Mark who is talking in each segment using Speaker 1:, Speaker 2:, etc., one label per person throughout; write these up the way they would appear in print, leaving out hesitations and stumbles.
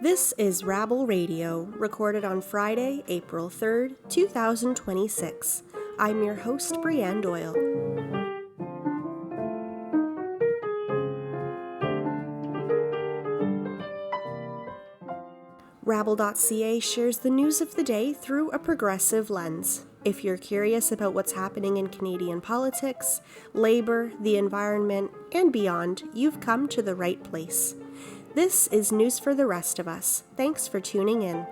Speaker 1: This is Rabble Radio, recorded on Friday, April 3rd, 2026. I'm your host, Brianne Doyle. Rabble.ca shares the news of the day through a progressive lens. If you're curious about what's happening in Canadian politics, labor, the environment, and beyond, you've come to the right place. This is news for the rest of us. Thanks for tuning in.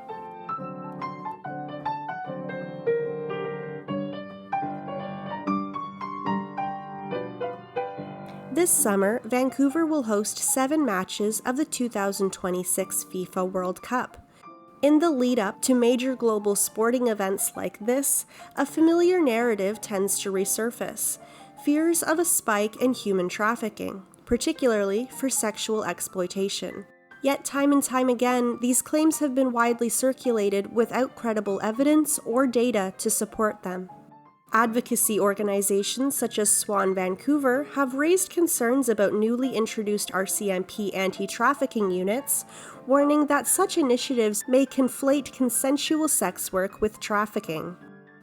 Speaker 1: This summer, Vancouver will host 7 matches of the 2026 FIFA World Cup. In the lead-up to major global sporting events like this, a familiar narrative tends to resurface: fears of a spike in human trafficking, particularly for sexual exploitation. Yet time and time again, these claims have been widely circulated without credible evidence or data to support them. Advocacy organizations such as SWAN Vancouver have raised concerns about newly introduced RCMP anti-trafficking units, warning that such initiatives may conflate consensual sex work with trafficking.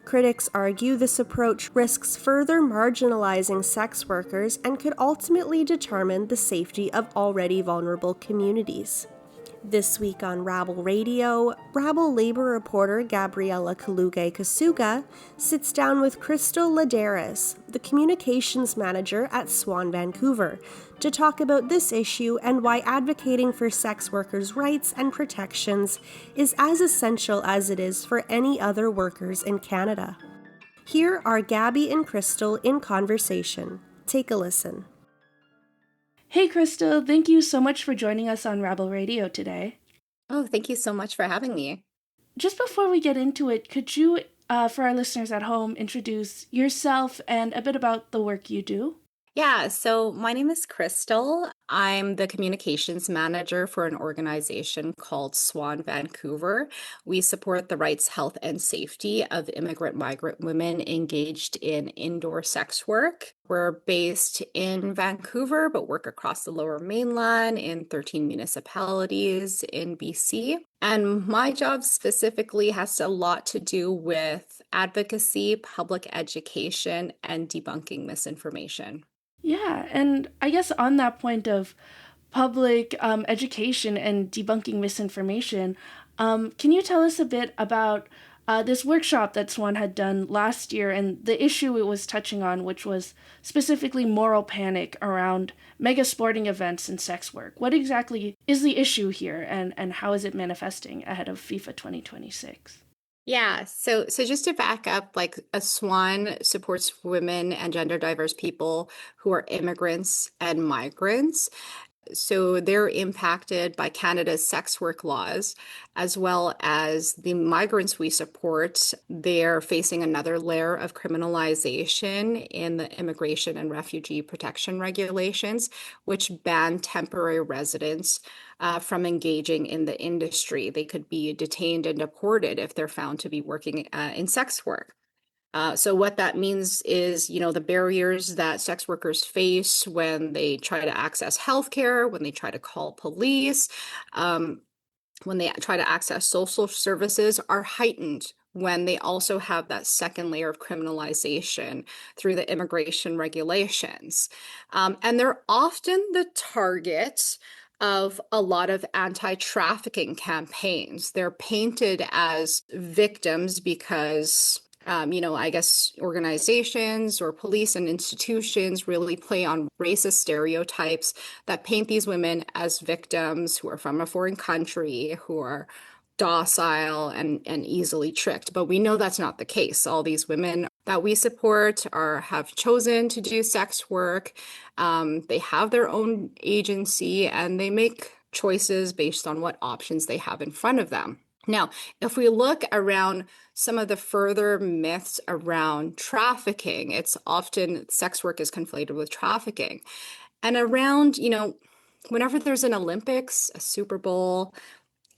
Speaker 1: Critics argue this approach risks further marginalizing sex workers and could ultimately determine the safety of already vulnerable communities. This week on Rabble Radio, Rabble labor reporter Gabriela Calugay-Casuga sits down with Crystal Laderas, the communications manager at SWAN Vancouver, to talk about this issue and why advocating for sex workers' rights and protections is as essential as it is for any other workers in Canada. Here are Gabby and Crystal in conversation. Take a listen.
Speaker 2: Hey, Crystal, thank you so much for joining us on Rabble Radio today.
Speaker 3: Oh, thank you so much for having me.
Speaker 2: Just before we get into it, could you, for our listeners at home, introduce yourself and a bit about the work you do?
Speaker 3: Yeah, so my name is Crystal. I'm the communications manager for an organization called SWAN Vancouver. We support the rights, health, and safety of migrant women engaged in indoor sex work. We're based in Vancouver, but work across the Lower Mainland in 13 municipalities in BC. And my job specifically has a lot to do with advocacy, public education, and debunking misinformation.
Speaker 2: Yeah, and I guess on that point of public education and debunking misinformation, can you tell us a bit about this workshop that SWAN had done last year and the issue it was touching on, which was specifically moral panic around mega sporting events and sex work? What exactly is the issue here, and how is it manifesting ahead of FIFA 2026?
Speaker 3: Yeah, so just to back up, like a SWAN supports women and gender diverse people who are immigrants and migrants. So they're impacted by Canada's sex work laws, as well as the migrants we support. They're facing another layer of criminalization in the immigration and refugee protection regulations, which ban temporary residents from engaging in the industry. They could be detained and deported if they're found to be working in sex work. So what that means is, the barriers that sex workers face when they try to access healthcare, when they try to call police, when they try to access social services are heightened when they also have that second layer of criminalization through the immigration regulations. And they're often the target of a lot of anti-trafficking campaigns. They're painted as victims because I guess organizations or police and institutions really play on racist stereotypes that paint these women as victims who are from a foreign country, who are docile and easily tricked. But we know that's not the case. All these women that we support have chosen to do sex work. They have their own agency and they make choices based on what options they have in front of them. Now, if we look around some of the further myths around trafficking, it's often sex work is conflated with trafficking. And around, whenever there's an Olympics, a Super Bowl,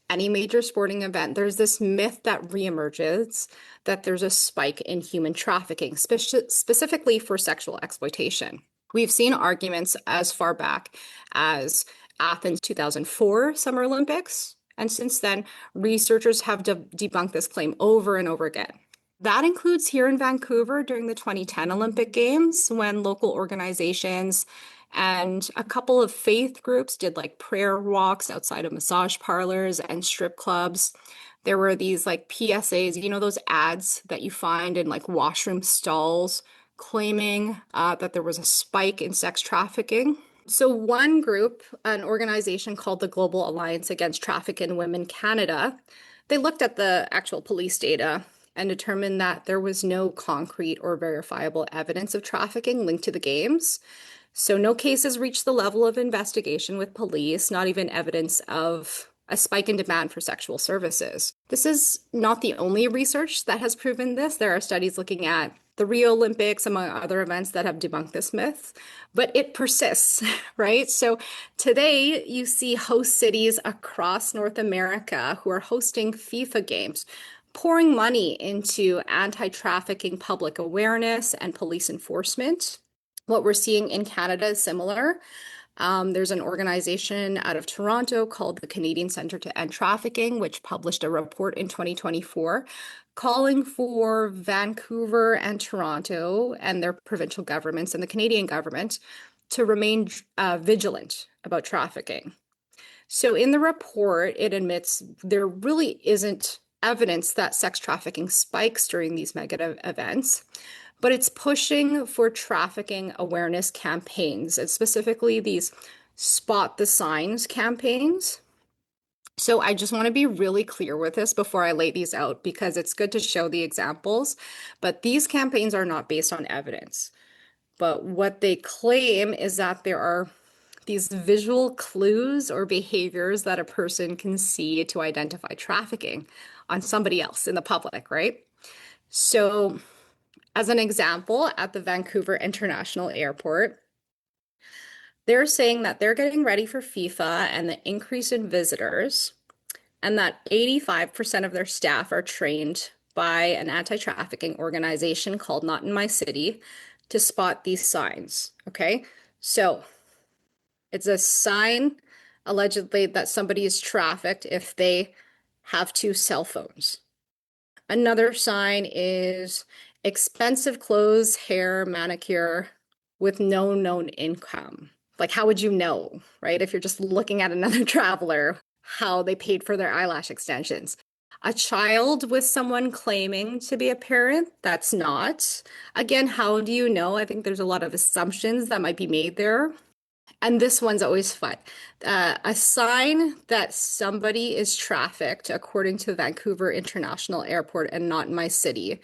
Speaker 3: any major sporting event, there's this myth that reemerges that there's a spike in human trafficking, specifically for sexual exploitation. We've seen arguments as far back as Athens 2004 Summer Olympics, And since then, researchers have debunked this claim over and over again. That includes here in Vancouver during the 2010 Olympic Games, when local organizations and a couple of faith groups did like prayer walks outside of massage parlors and strip clubs. There were these like PSAs, you know, those ads that you find in like washroom stalls claiming that there was a spike in sex trafficking. So one group, an organization called the Global Alliance Against Trafficking Women Canada, they looked at the actual police data and determined that there was no concrete or verifiable evidence of trafficking linked to the games. So no cases reached the level of investigation with police, not even evidence of a spike in demand for sexual services. This is not the only research that has proven this. There are studies looking at the Rio Olympics, among other events that have debunked this myth, but it persists, right? So today you see host cities across North America who are hosting FIFA games, pouring money into anti-trafficking public awareness and police enforcement. What we're seeing in Canada is similar. There's an organization out of Toronto called the Canadian Centre to End Trafficking, which published a report in 2024 calling for Vancouver and Toronto and their provincial governments and the Canadian government to remain vigilant about trafficking. So in the report, it admits there really isn't evidence that sex trafficking spikes during these mega events, but it's pushing for trafficking awareness campaigns, and specifically these spot the signs campaigns. So I just want to be really clear with this before I lay these out, because it's good to show the examples, but these campaigns are not based on evidence. But what they claim is that there are these visual clues or behaviors that a person can see to identify trafficking on somebody else in the public, right? So as an example, at the Vancouver International Airport, they're saying that they're getting ready for FIFA and the increase in visitors, and that 85% of their staff are trained by an anti-trafficking organization called Not in My City to spot these signs, okay? So it's a sign allegedly that somebody is trafficked if they have two cell phones. Another sign is expensive clothes, hair, manicure with no known income. Like, how would you know, right? If you're just looking at another traveler, how they paid for their eyelash extensions. A child with someone claiming to be a parent, that's not. Again, how do you know? I think there's a lot of assumptions that might be made there. And this one's always fun. A sign that somebody is trafficked, according to Vancouver International Airport and Not in My City.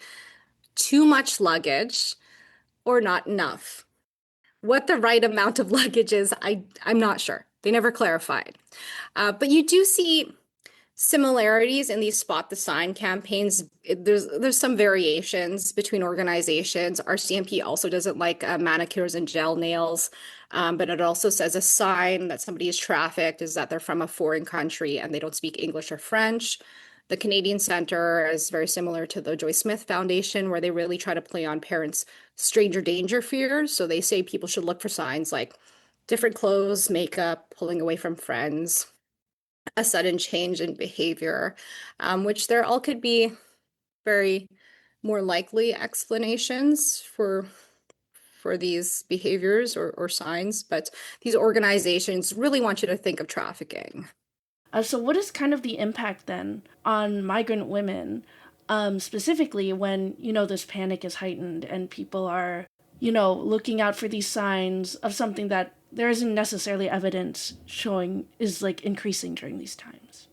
Speaker 3: Too much luggage or not enough. What the right amount of luggage is, I'm not sure. They never clarified. But you do see similarities in these spot the sign campaigns. There's some variations between organizations. RCMP also doesn't like manicures and gel nails, but it also says a sign that somebody is trafficked is that they're from a foreign country and they don't speak English or French. The Canadian Centre is very similar to the Joy Smith Foundation, where they really try to play on parents' stranger danger fears. So they say people should look for signs like different clothes, makeup, pulling away from friends, a sudden change in behavior, which there all could be very more likely explanations for these behaviors or signs, but these organizations really want you to think of trafficking.
Speaker 2: So what is kind of the impact then on migrant women, specifically when, this panic is heightened and people are, looking out for these signs of something that there isn't necessarily evidence showing is like increasing during these times?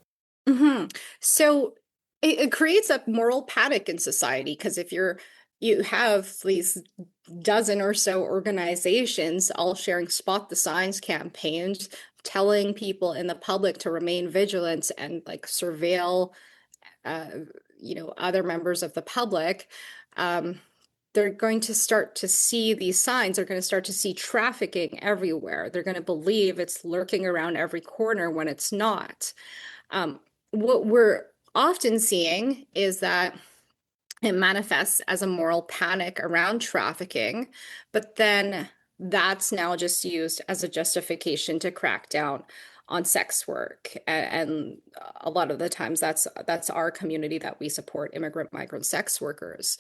Speaker 3: Mm-hmm. So it creates a moral panic in society, because if you have these dozen or so organizations all sharing spot the signs campaigns, telling people in the public to remain vigilant and like surveil other members of the public, they're going to start to see these signs. They're going to start to see trafficking everywhere. They're going to believe it's lurking around every corner when it's not. What we're often seeing is that it manifests as a moral panic around trafficking, but then that's now just used as a justification to crack down on sex work, and a lot of the times that's our community that we support, immigrant migrant sex workers.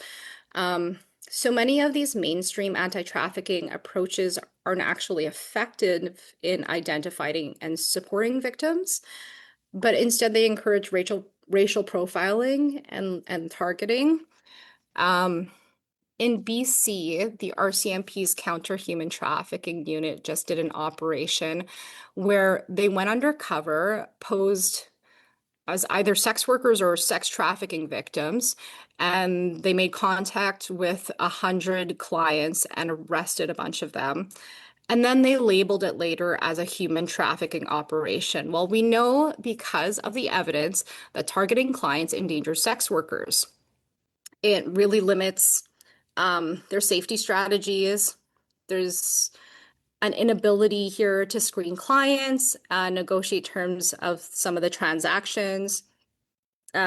Speaker 3: So many of these mainstream anti-trafficking approaches aren't actually effective in identifying and supporting victims, but instead they encourage racial profiling and targeting. Um, in BC, the RCMP's Counter Human Trafficking Unit just did an operation where they went undercover, posed as either sex workers or sex trafficking victims, and they made contact with 100 clients and arrested a bunch of them. And then they labeled it later as a human trafficking operation. Well, we know because of the evidence that targeting clients endangers sex workers. It really limits their safety strategies. There's an inability here to screen clients, negotiate terms of some of the transactions.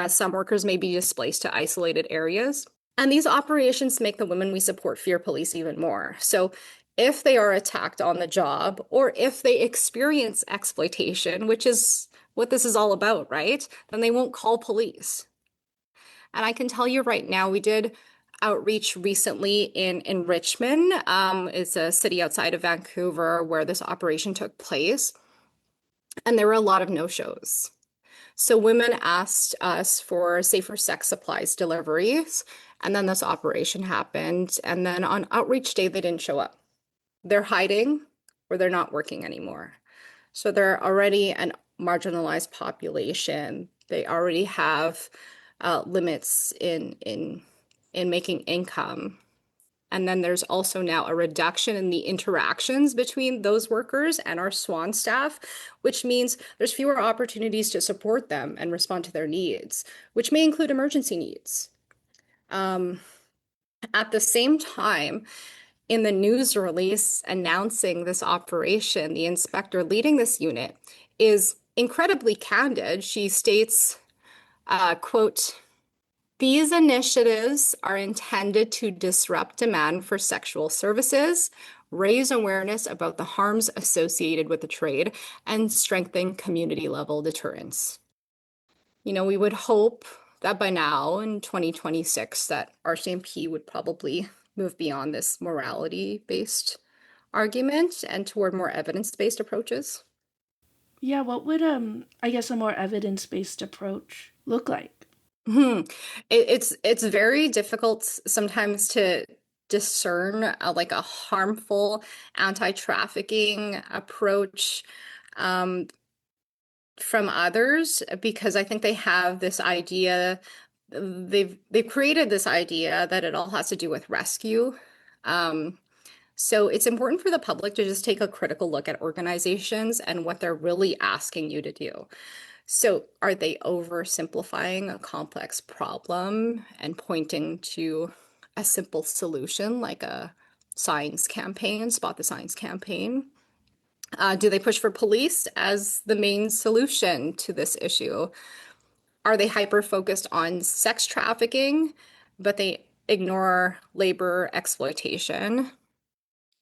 Speaker 3: Some workers may be displaced to isolated areas. And these operations make the women we support fear police even more. So if they are attacked on the job, or if they experience exploitation, which is what this is all about, right? Then they won't call police. And I can tell you right now, we did outreach recently in Richmond. It's a city outside of Vancouver where this operation took place. And there were a lot of no-shows. So women asked us for safer sex supplies deliveries, and then this operation happened. And then on outreach day, they didn't show up. They're hiding or they're not working anymore. So they're already a marginalized population. They already have limits in making income. And then there's also now a reduction in the interactions between those workers and our SWAN staff, which means there's fewer opportunities to support them and respond to their needs, which may include emergency needs. At the same time, in the news release announcing this operation, the inspector leading this unit is incredibly candid. She states, quote, "These initiatives are intended to disrupt demand for sexual services, raise awareness about the harms associated with the trade, and strengthen community-level deterrence." You know, we would hope that by now in 2026 that RCMP would probably move beyond this morality-based argument and toward more evidence-based approaches.
Speaker 2: Yeah, what would I guess a more evidence-based approach look like?
Speaker 3: It's very difficult sometimes to discern like a harmful anti-trafficking approach from others, because I think they have this idea, they've created this idea that it all has to do with rescue. So it's important for the public to just take a critical look at organizations and what they're really asking you to do. So are they oversimplifying a complex problem and pointing to a simple solution like a science campaign, Spot the Science campaign? Do they push for police as the main solution to this issue? Are they hyper-focused on sex trafficking, but they ignore labor exploitation?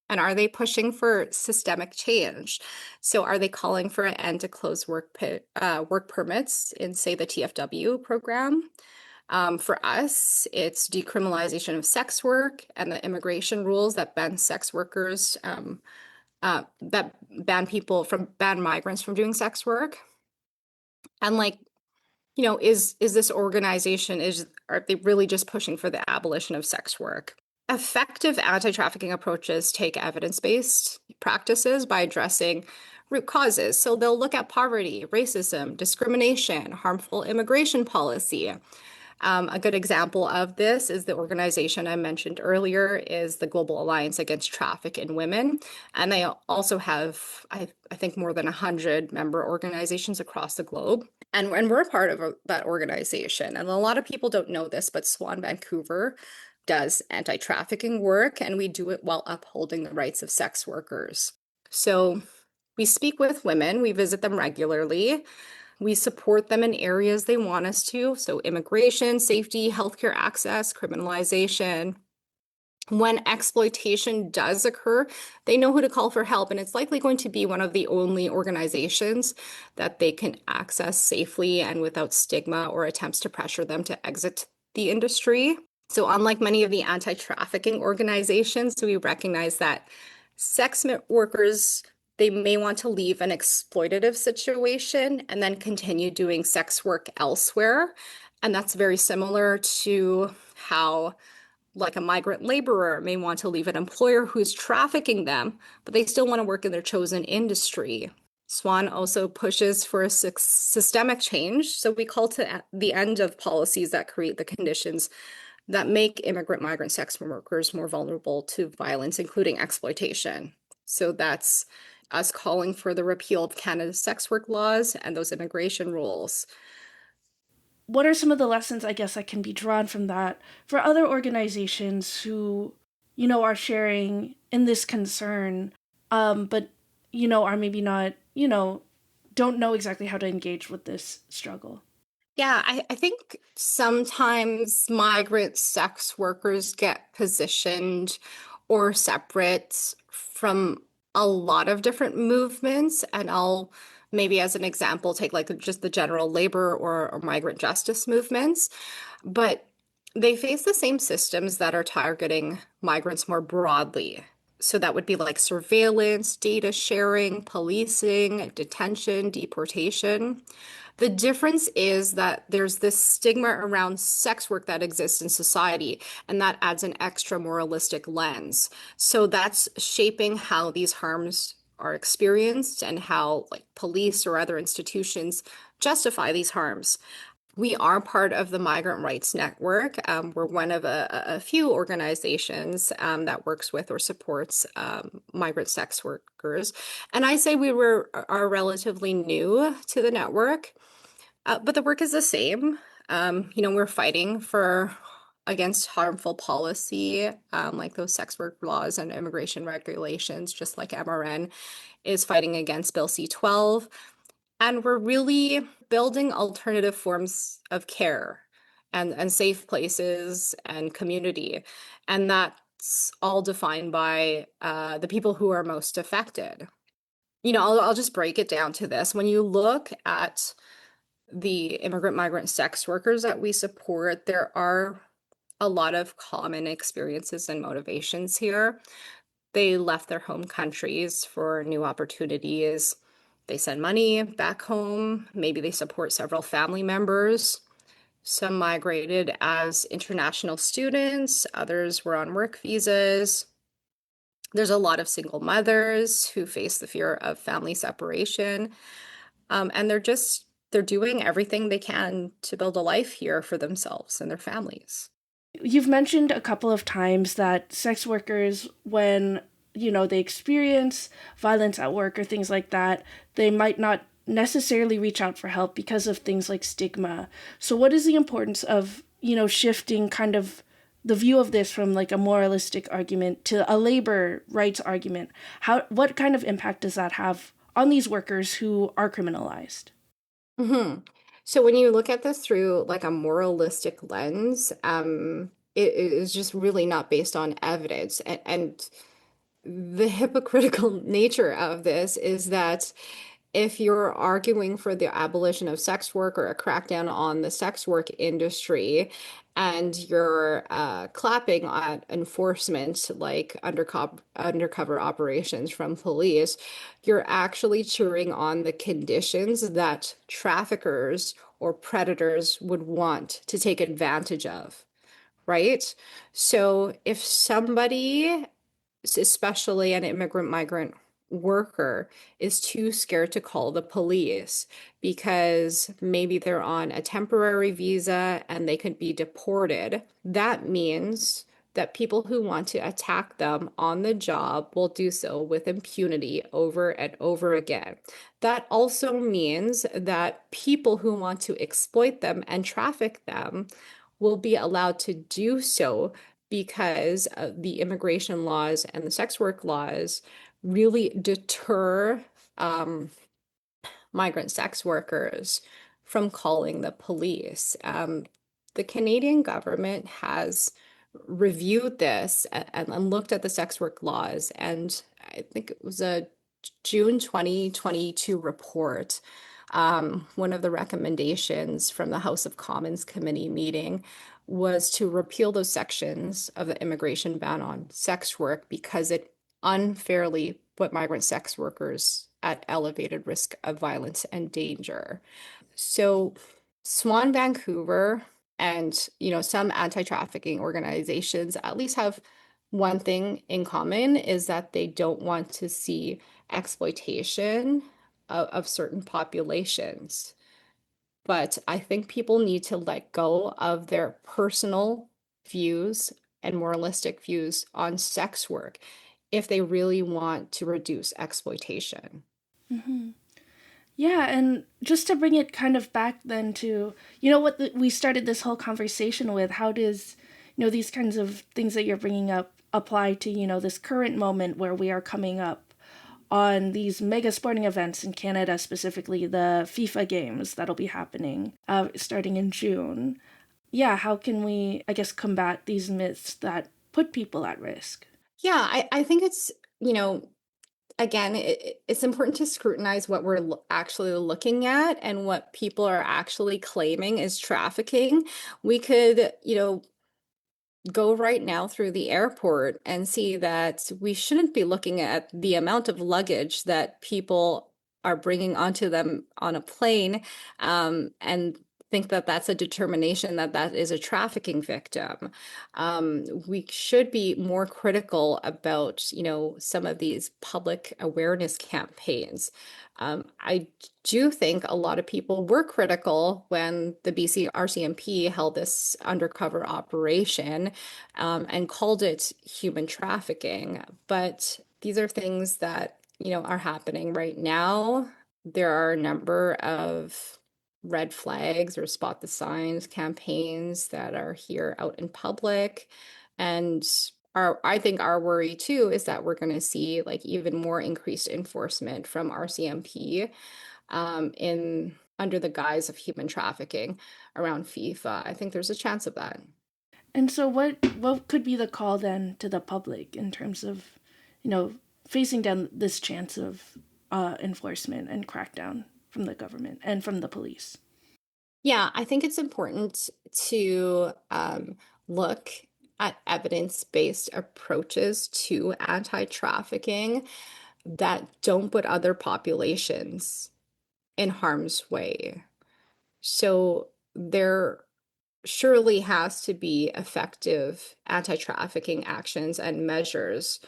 Speaker 3: And are they pushing for systemic change? So are they calling for an end to closed work permits in, say, the TFW program? For us, it's decriminalization of sex work and the immigration rules that ban sex workers, that ban migrants from doing sex work. And like, you know, is this organization, are they really just pushing for the abolition of sex work? Effective anti-trafficking approaches take evidence-based practices by addressing root causes. So they'll look at poverty, racism, discrimination, harmful immigration policy. A good example of this is the organization I mentioned earlier, is the Global Alliance Against Traffic in Women. And they also have, I think, more than 100 member organizations across the globe. And we're a part of that organization. And a lot of people don't know this, but SWAN Vancouver does anti-trafficking work, and we do it while upholding the rights of sex workers. So we speak with women, we visit them regularly, we support them in areas they want us to, so immigration, safety, healthcare access, criminalization. When exploitation does occur, they know who to call for help, and it's likely going to be one of the only organizations that they can access safely and without stigma or attempts to pressure them to exit the industry. So, unlike many of the anti-trafficking organizations, we recognize that sex workers, they may want to leave an exploitative situation and then continue doing sex work elsewhere. And that's very similar to how like a migrant laborer may want to leave an employer who's trafficking them, but they still want to work in their chosen industry. SWAN also pushes for a systemic change. So we call to the end of policies that create the conditions that make immigrant migrant sex workers more vulnerable to violence, including exploitation. So that's us calling for the repeal of Canada's sex work laws and those immigration rules.
Speaker 2: What are some of the lessons, I guess, that can be drawn from that for other organizations who, are sharing in this concern, but, are maybe not, don't know exactly how to engage with this struggle?
Speaker 3: Yeah, I think sometimes migrant sex workers get positioned or separate from a lot of different movements. And I'll maybe as an example take like just the general labor or migrant justice movements. But they face the same systems that are targeting migrants more broadly. So that would be like surveillance, data sharing, policing, detention, deportation. The difference is that there's this stigma around sex work that exists in society, and that adds an extra moralistic lens. So that's shaping how these harms are experienced and how like police or other institutions justify these harms. We are part of the Migrant Rights Network. We're one of a few organizations that works with or supports migrant sex workers. And I say are relatively new to the network, but the work is the same. We're fighting against harmful policy, like those sex work laws and immigration regulations, just like MRN is fighting against Bill C-12. And we're really building alternative forms of care and safe places and community. And that's all defined by the people who are most affected. I'll just break it down to this. When you look at the immigrant migrant sex workers that we support, there are a lot of common experiences and motivations here. They left their home countries for new opportunities. They send money back home. Maybe they support several family members. Some migrated as international students, others were on work visas. There's a lot of single mothers who face the fear of family separation. And they're doing everything they can to build a life here for themselves and their families.
Speaker 2: You've mentioned a couple of times that sex workers, when, they experience violence at work or things like that, they might not necessarily reach out for help because of things like stigma. So what is the importance of, shifting kind of the view of this from like a moralistic argument to a labor rights argument? What kind of impact does that have on these workers who are criminalized?
Speaker 3: Mm-hmm. So when you look at this through like a moralistic lens, it is just really not based on evidence. And the hypocritical nature of this is that if you're arguing for the abolition of sex work or a crackdown on the sex work industry, and you're clapping at enforcement like undercover operations from police, you're actually cheering on the conditions that traffickers or predators would want to take advantage of, right? So if somebody, especially an immigrant migrant worker, is too scared to call the police because maybe they're on a temporary visa and they could be deported, that means that people who want to attack them on the job will do so with impunity over and over again. That also means that people who want to exploit them and traffic them will be allowed to do so because the immigration laws and the sex work laws really deter migrant sex workers from calling the police. The Canadian government has reviewed this and looked at the sex work laws, and I think it was a June 2022 report. One of the recommendations from the House of Commons committee meeting was to repeal those sections of the immigration ban on sex work because it unfairly put migrant sex workers at elevated risk of violence and danger. So SWAN Vancouver and, some anti-trafficking organizations at least have one thing in common, is that they don't want to see exploitation of certain populations. But I think people need to let go of their personal views and moralistic views on sex work if they really want to reduce exploitation.
Speaker 2: Mm-hmm. Yeah, and just to bring it kind of back then to, we started this whole conversation with, how does, these kinds of things that you're bringing up apply to, this current moment where we are coming up on these mega sporting events in Canada, specifically the FIFA games that'll be happening starting in June. Yeah, how can we, I guess, combat these myths that put people at risk?
Speaker 3: Yeah, I think it's, again, it's important to scrutinize what we're actually looking at and what people are actually claiming is trafficking. We could, go right now through the airport and see that we shouldn't be looking at the amount of luggage that people are bringing onto them on a plane, and think that that's a determination that that is a trafficking victim. We should be more critical about, some of these public awareness campaigns. I do think a lot of people were critical when the BC RCMP held this undercover operation, and called it human trafficking. But these are things that, are happening right now. There are a number of red flags or spot the signs campaigns that are here out in public. And I think our worry too is that we're going to see like even more increased enforcement from RCMP, in under the guise of human trafficking around FIFA. I think there's a chance of that.
Speaker 2: And so what could be the call then to the public in terms of, facing down this chance of enforcement and crackdown from the government and from the police?
Speaker 3: Yeah, I think it's important to look at evidence-based approaches to anti-trafficking that don't put other populations in harm's way. So there surely has to be effective anti-trafficking actions and measures,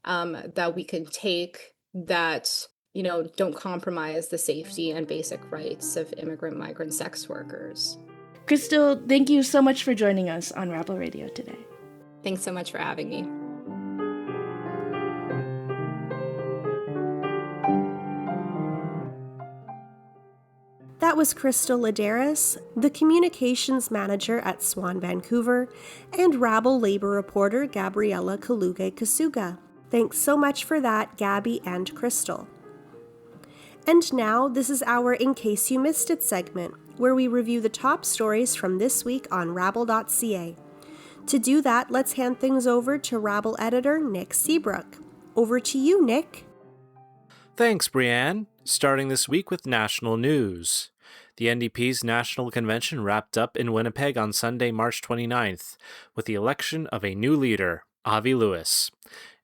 Speaker 3: that we can take that, don't compromise the safety and basic rights of immigrant migrant sex workers.
Speaker 2: Crystal, thank you so much for joining us on Rabble Radio today.
Speaker 3: Thanks so much for having me.
Speaker 1: That was Crystal Laderas, the communications manager at SWAN Vancouver, and Rabble labor reporter Gabriela Calugay-Casuga. Thanks so much for that, Gabby and Crystal. And now, this is our In Case You Missed It segment, where we review the top stories from this week on rabble.ca. To do that, let's hand things over to Rabble editor Nick Seabrook. Over to you, Nick.
Speaker 4: Thanks, Brianne. Starting this week with national news. The NDP's national convention wrapped up in Winnipeg on Sunday, March 29th, with the election of a new leader, Avi Lewis.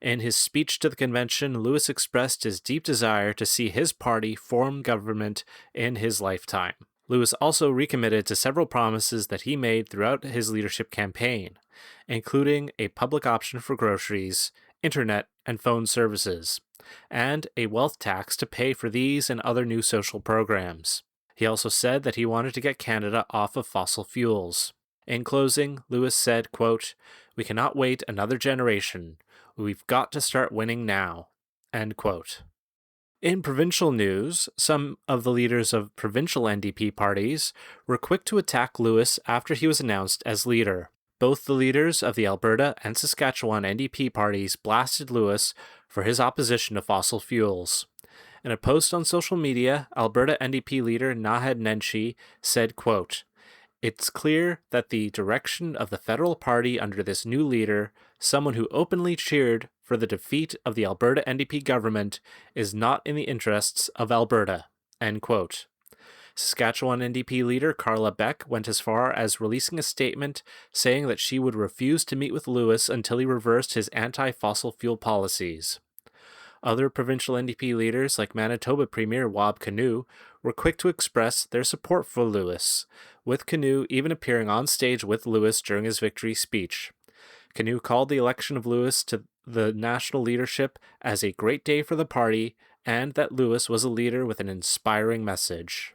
Speaker 4: In his speech to the convention, Lewis expressed his deep desire to see his party form government in his lifetime. Lewis also recommitted to several promises that he made throughout his leadership campaign, including a public option for groceries, internet and phone services, and a wealth tax to pay for these and other new social programs. He also said that he wanted to get Canada off of fossil fuels. In closing, Lewis said, quote, "We cannot wait another generation. We've got to start winning now." End quote. In provincial news, some of the leaders of provincial NDP parties were quick to attack Lewis after he was announced as leader. Both the leaders of the Alberta and Saskatchewan NDP parties blasted Lewis for his opposition to fossil fuels. In a post on social media, Alberta NDP leader Naheed Nenshi said, quote, It's clear that the direction of the federal party under this new leader, someone who openly cheered for the defeat of the Alberta NDP government, is not in the interests of Alberta." End quote. Saskatchewan NDP leader Carla Beck went as far as releasing a statement saying that she would refuse to meet with Lewis until he reversed his anti-fossil fuel policies. Other provincial NDP leaders, like Manitoba Premier Wab Kinew, were quick to express their support for Lewis, with Kinew even appearing on stage with Lewis during his victory speech. Kinew called the election of Lewis to the national leadership as a great day for the party, and that Lewis was a leader with an inspiring message.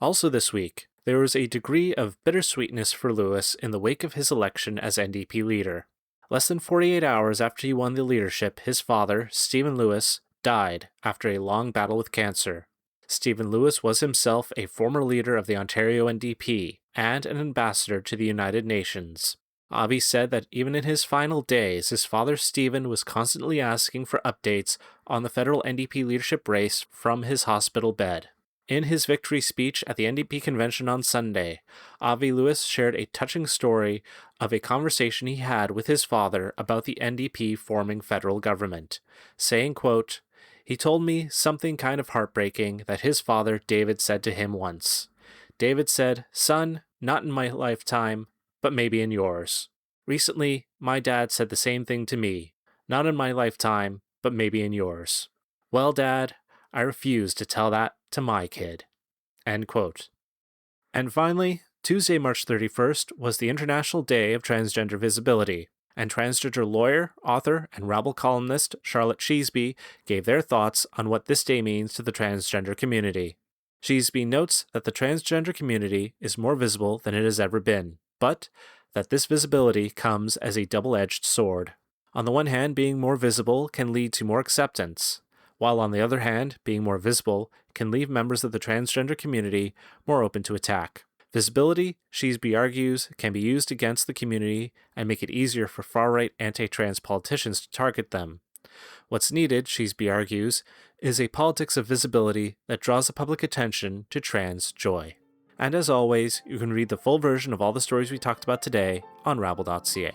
Speaker 4: Also this week, there was a degree of bittersweetness for Lewis in the wake of his election as NDP leader. Less than 48 hours after he won the leadership, his father, Stephen Lewis, died after a long battle with cancer. Stephen Lewis was himself a former leader of the Ontario NDP and an ambassador to the United Nations. Avi said that even in his final days, his father Stephen was constantly asking for updates on the federal NDP leadership race from his hospital bed. In his victory speech at the NDP convention on Sunday, Avi Lewis shared a touching story of a conversation he had with his father about the NDP forming federal government, saying, quote, "He told me something kind of heartbreaking that his father, David, said to him once. David said, 'Son, not in my lifetime, but maybe in yours.' Recently, my dad said the same thing to me, 'Not in my lifetime, but maybe in yours.' Well, Dad, I refuse to tell that to my kid." End quote. And finally, Tuesday, March 31st was the International Day of Transgender Visibility, and transgender lawyer, author, and Rabble columnist Charlotte Sheasby gave their thoughts on what this day means to the transgender community. Sheasby notes that the transgender community is more visible than it has ever been, but that this visibility comes as a double-edged sword. On the one hand, being more visible can lead to more acceptance, while on the other hand, being more visible can leave members of the transgender community more open to attack. Visibility, Sheasby argues, can be used against the community and make it easier for far-right anti-trans politicians to target them. What's needed, Sheasby argues, is a politics of visibility that draws the public attention to trans joy. And as always, you can read the full version of all the stories we talked about today on rabble.ca.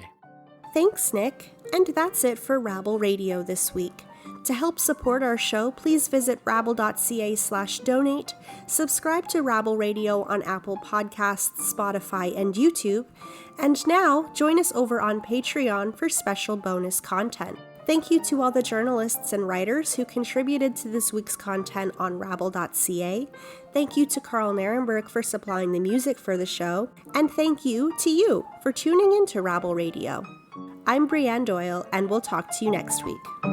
Speaker 1: Thanks, Nick. And that's it for Rabble Radio this week. To help support our show, please visit rabble.ca/donate, subscribe to Rabble Radio on Apple Podcasts, Spotify, and YouTube, and now join us over on Patreon for special bonus content. Thank you to all the journalists and writers who contributed to this week's content on rabble.ca. Thank you to Carl Narenberg for supplying the music for the show, and thank you to you for tuning in to Rabble Radio. I'm Brianne Doyle, and we'll talk to you next week.